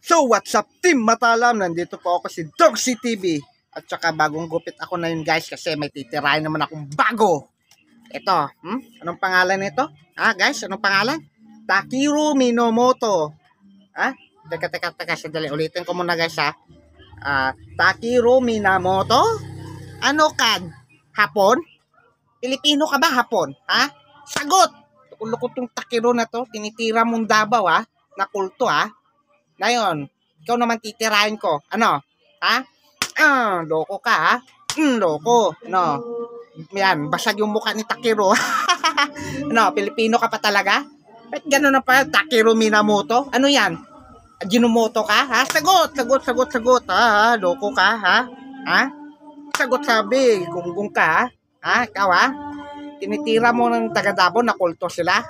So what's up team Matalam, nandito po ako si Dogsy TV. At saka bagong gupit ako na yun guys, kasi may titirahin naman akong bago. Ito, anong pangalan nito? Guys, anong pangalan? Takeru Minamoto. Teka, sandali, ulitin ko muna guys Takeru Minamoto? Ano ka? Hapon? Pilipino ka ba hapon? Sagot! Lukot tong Takeru na to, tinitira mong Davao na kulto Ngayon, ikaw naman titirahin ko. Ano? Loko ka loko. Ano? Yan, basag yung mukha ni Takeru. Ano, Pilipino ka pa talaga? Ba't gano'n na pa, Takeru Minamoto? Ano yan? Ginomoto ka? Sagot! Loko ka, Sagot sabi, gunggong ka, Ikaw, Tinitira mo ng taga Davao na kulto sila,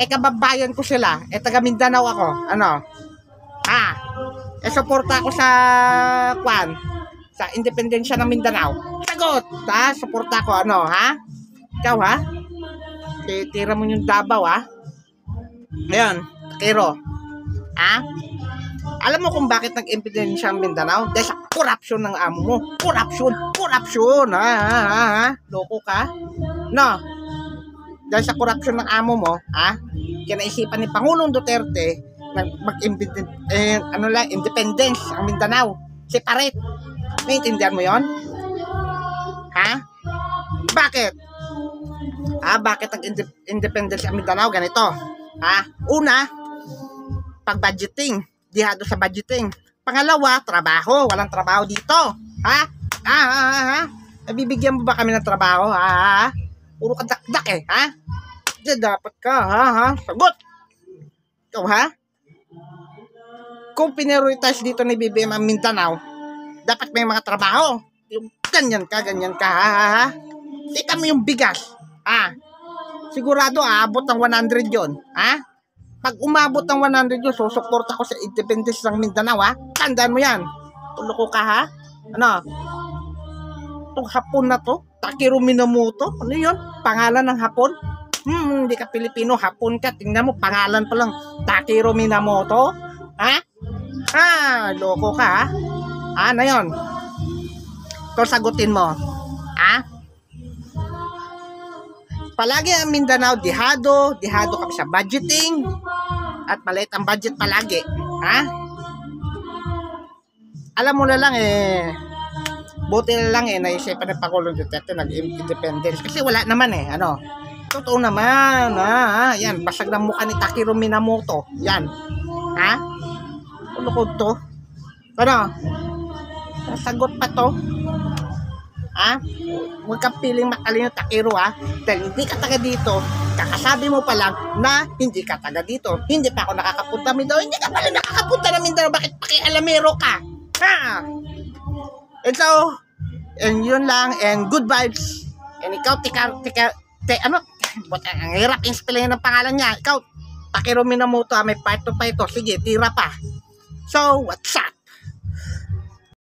kababayan ko sila. Taga Mindanao ako. Ano? Suporta ako sa sa independensya ng Mindanao. Sagot! Suporta ko. Ano, Ikaw, titira mo yung Davao, Ngayon, Takeru. Alam mo kung bakit nag-independensya ang Mindanao? Dahil sa korupsyon ng amo mo. Korupsyon! Loko ka? No? Dahil sa korupsyon ng amo mo, kinaisipan ni Pangulong Duterte na independence ang Mindanao. Separate. Naiintindihan mo yon? Bakit? Bakit ang independence ang Mindanao? Ganito. Una, pag-budgeting. Dihado sa budgeting. Pangalawa, trabaho. Walang trabaho dito. Bibigyan mo ba kami ng trabaho? Puro ka dakdak Diyan dapat ka, Sagot! Ikaw, Kung pinerioritize dito ni BBM ang Mindanao, dapat may mga trabaho. Yung ganyan ka, Tika mo yung bigas, Sigurado, aabot ng 100 yon, Pag umabot ng 100 yun, susuporta ko sa independence ng Mindanao, Tandaan mo yan. Tuloko ka, Ano? Itong hapon na to, Takeru Minamoto, ano yun? Pangalan ng hapon? Hindi ka Pilipino, hapon ka. Tingnan mo, pangalan pa lang, Takeru Minamoto. Loko ka, Ano yun? Ito sagutin mo. Palagi ang Mindanao, dihado kami sa budgeting. At maliit ang budget palagi. Alam mo na lang buti na lang naisipan ng Pangulong Duterte nag-independence. Kasi wala naman ano. Totoo naman, yan, basag ng mukha ni Takeru Minamoto. Yan. Ulukod to. Ano? Sagot pa to. Huwag kang piling matalino Takeru, dahil hindi ka taga dito, kakasabi mo pa lang na hindi ka taga dito. Hindi pa ako nakakapunta Mindanao. Hindi ka pala nakakapunta ng Mindanao. Bakit pakialamero ka? And so, and yun lang, and good vibes. And ikaw, ang hirap in-spellin ng pangalan niya. Ikaw, Takeru Minamoto, may part 2 pa ito. Sige, tira pa. So, what's up?